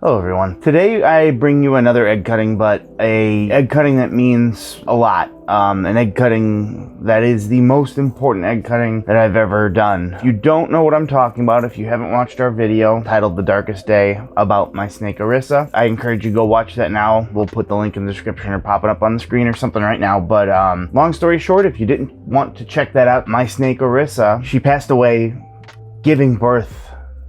Hello everyone. Today I bring you another egg cutting, but a egg cutting that means a lot. An egg cutting that is the most important egg cutting that I've ever done. If you don't know what I'm talking about, if you haven't watched our video titled The Darkest Day about my snake Orissa, I encourage you to go watch that now. We'll put the link in the description or pop it up on the screen or something right now. But long story short, if you didn't want to check that out, my snake Orissa, she passed away giving birth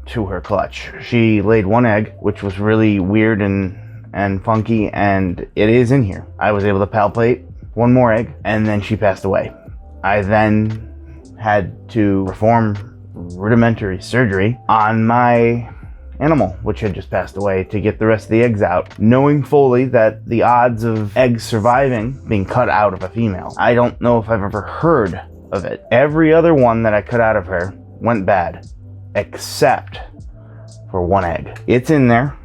to her clutch. She laid one egg, which was really weird and funky, and it is in here. I was able to palpate one more egg, and then she passed away. I then had to perform rudimentary surgery on my animal, which had just passed away, to get the rest of the eggs out, knowing fully that the odds of eggs surviving being cut out of a female, I don't know if I've ever heard of it. Every other one that I cut out of her went bad, except for one egg. It's in there.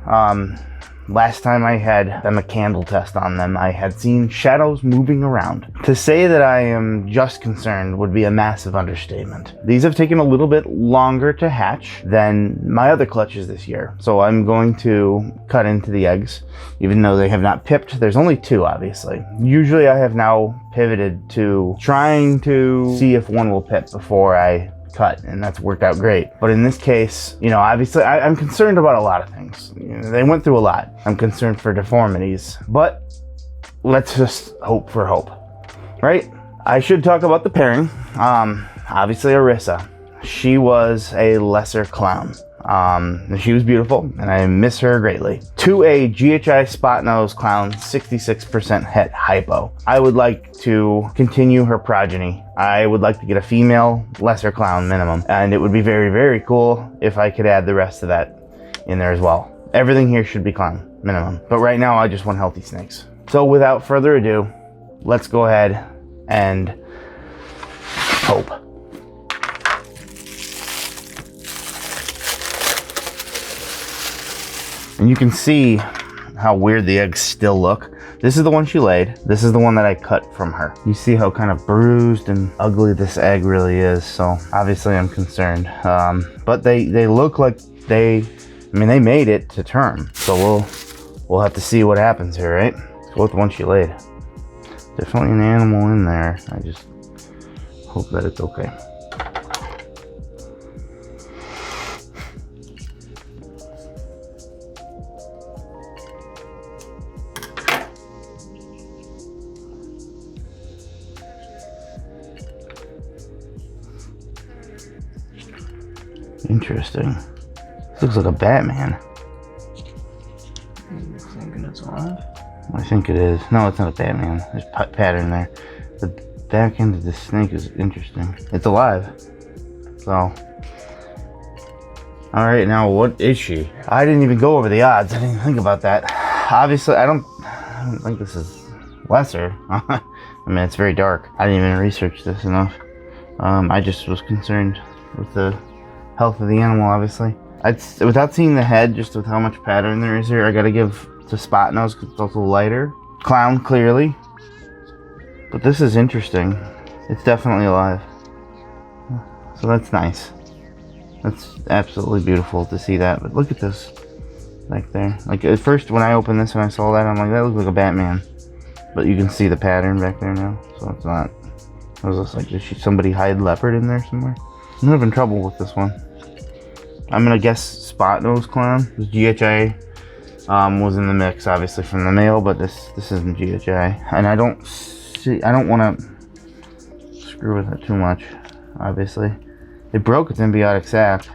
Last time I had them a candle test on them, I had seen shadows moving around. To say that I am just concerned would be a massive understatement. These have taken a little bit longer to hatch than my other clutches this year, so I'm going to cut into the eggs, even though they have not pipped. There's only two, obviously. Usually I have now pivoted to trying to see if one will pip before I cut, and that's worked out great. But in this case, you know, obviously I'm concerned about a lot of things. You know, they went through a lot. I'm concerned for deformities, but let's just hope for hope, right? I should talk about the pairing. Obviously Orissa, she was a lesser clown. She was beautiful, and I miss her greatly. To a GHI Spotnose Clown, 66% het hypo. I would like to continue her progeny. I would like to get a female lesser clown minimum, and it would be very, very cool if I could add the rest of that in there as well. Everything here should be clown minimum, but right now I just want healthy snakes. So without further ado, let's go ahead and hope. And you can see how weird the eggs still look. This is the one she laid. This is the one that I cut from her. You see how kind of bruised and ugly this egg really is. So obviously I'm concerned. But they look like they made it to term. So we'll have to see what happens here, right? Let's go with the one she laid. Definitely an animal in there. I just hope that it's okay. Interesting. This looks like a Batman. You thinking it's alive? I think it is. No, it's not a Batman. There's pattern there. The back end of the snake is interesting. It's alive. So. Alright, now what is she? I didn't even go over the odds. I didn't think about that. Obviously, I don't think this is lesser. I mean, it's very dark. I didn't even research this enough. I just was concerned with the health of the animal, obviously. Without seeing the head, just with how much pattern there is here, I gotta give to Spotnose because it's also lighter. Clown, clearly. But this is interesting. It's definitely alive. So that's nice. That's absolutely beautiful to see that. But look at this back there. Like at first when I opened this and I saw that, I'm like, that looks like a Batman. But you can see the pattern back there now. So it's not. I was just like, did somebody hide leopard in there somewhere? I'm having trouble with this one. I'm gonna guess Spotnose Clown. This GHI was in the mix, obviously from the male, but this isn't GHI, and I don't want to screw with it too much. Obviously, it broke its embiotic sac.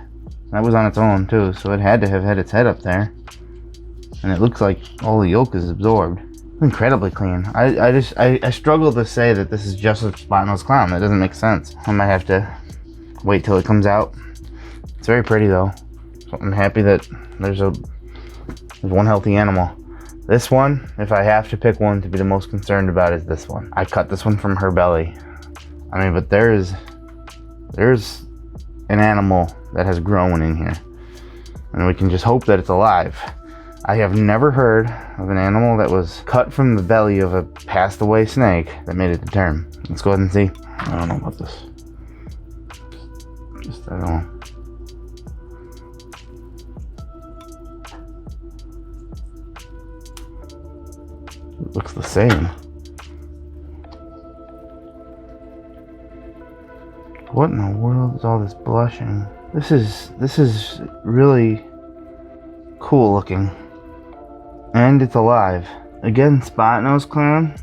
That was on its own too, so it had to have had its head up there, and it looks like all the yolk is absorbed. Incredibly clean. I struggle to say that this is just a Spotnose Clown. That doesn't make sense. I might have to wait till it comes out. It's very pretty though. So I'm happy that there's one healthy animal. This one, if I have to pick one to be the most concerned about, is this one. I cut this one from her belly. I mean, but there's an animal that has grown in here. And we can just hope that it's alive. I have never heard of an animal that was cut from the belly of a passed away snake that made it to term. Let's go ahead and see. I don't know about this. I don't know. It looks the same. What in the world is all this blushing? This is really cool looking. And it's alive. Again, Spotnose Clown.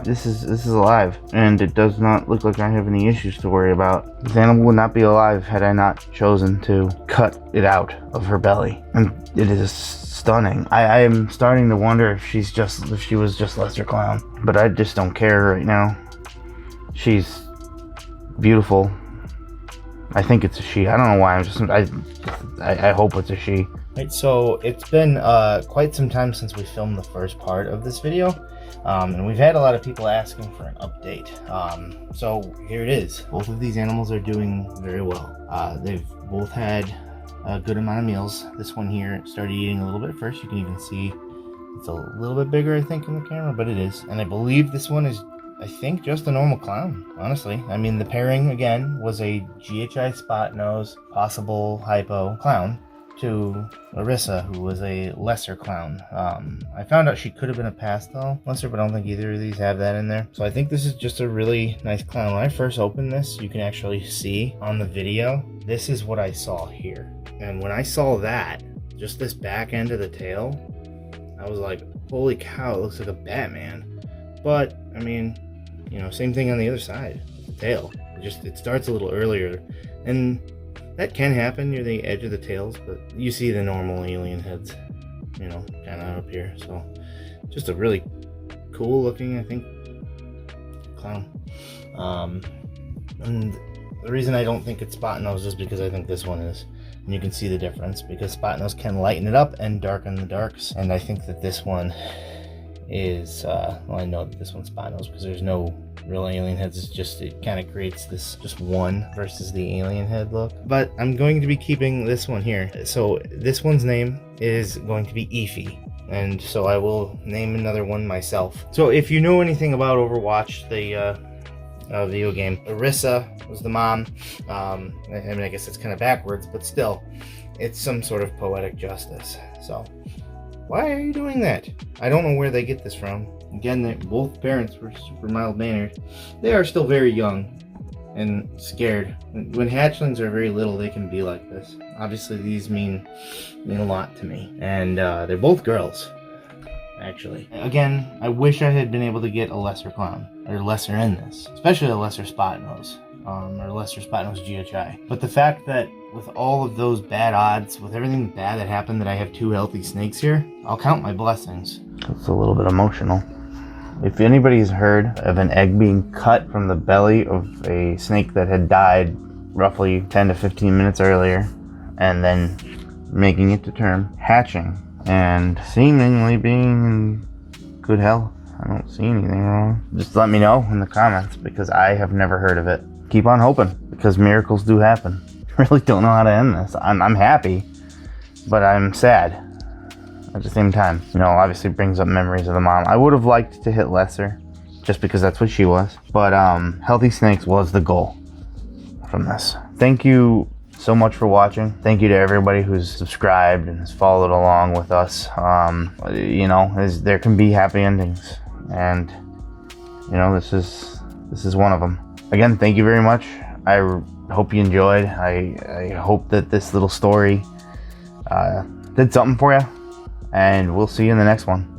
This is alive, and it does not look like I have any issues to worry about. This animal would not be alive had I not chosen to cut it out of her belly. And it is stunning. I am starting to wonder if she was just Lesser Clown, but I just don't care right now. She's beautiful. I think it's a she. I don't know why. I hope it's a she. Right, so it's been quite some time since we filmed the first part of this video, and we've had a lot of people asking for an update. So here it is. Both of these animals are doing very well. They've both had a good amount of meals. This one here started eating a little bit first. You can even see it's a little bit bigger, I think, in the camera, but it is. And I believe this one is, I think, just a normal clown, honestly. I mean, the pairing, again, was a GHI Spotnose, possible hypo clown, to Orissa, who was a lesser clown. I found out she could have been a pastel lesser, but I don't think either of these have that in there. So I think this is just a really nice clown. When I first opened this, you can actually see on the video, this is what I saw here. And when I saw that, just this back end of the tail, I was like, holy cow, it looks like a Batman. But, I mean, you know, same thing on the other side, the tail. It starts a little earlier. And that can happen near the edge of the tails, but you see the normal alien heads, you know, kind of up here. So just a really cool looking, I think, clown. And the reason I don't think it's Spotnose is because I think this one is. And you can see the difference, because Spotnose can lighten it up and darken the darks. And I think that this one is, well, I know that this one's Spotnose because there's no real alien heads. It's just, it kind of creates this just one versus the alien head look. But I'm going to be keeping this one here. So this one's name is going to be Eefy, and so I will name another one myself. So if you know anything about Overwatch, the video game, Orissa was the mom. I mean, I guess it's kind of backwards, but still, it's some sort of poetic justice. So why are you doing that? I don't know where they get this from. Again, both parents were super mild-mannered. They are still very young and scared. When hatchlings are very little, they can be like this. Obviously, these mean a lot to me. And they're both girls, actually. Again, I wish I had been able to get a lesser clown, or lesser in this, especially a lesser Spotnose, or lesser Spotnose GHI. But the fact that with all of those bad odds, with everything bad that happened, that I have two healthy snakes here, I'll count my blessings. It's a little bit emotional. If anybody's heard of an egg being cut from the belly of a snake that had died roughly 10 to 15 minutes earlier, and then making it to term, hatching, and seemingly being in good health, I don't see anything wrong. Just let me know in the comments, because I have never heard of it. Keep on hoping, because miracles do happen. I really don't know how to end this. I'm happy, but I'm sad at the same time. You know, obviously brings up memories of the mom. I would have liked to hit lesser, just because that's what she was. But healthy snakes was the goal from this. Thank you so much for watching. Thank you to everybody who's subscribed and has followed along with us. You know, there can be happy endings, and you know, this is one of them. Again, thank you very much. I hope you enjoyed. I hope that this little story did something for you, and we'll see you in the next one.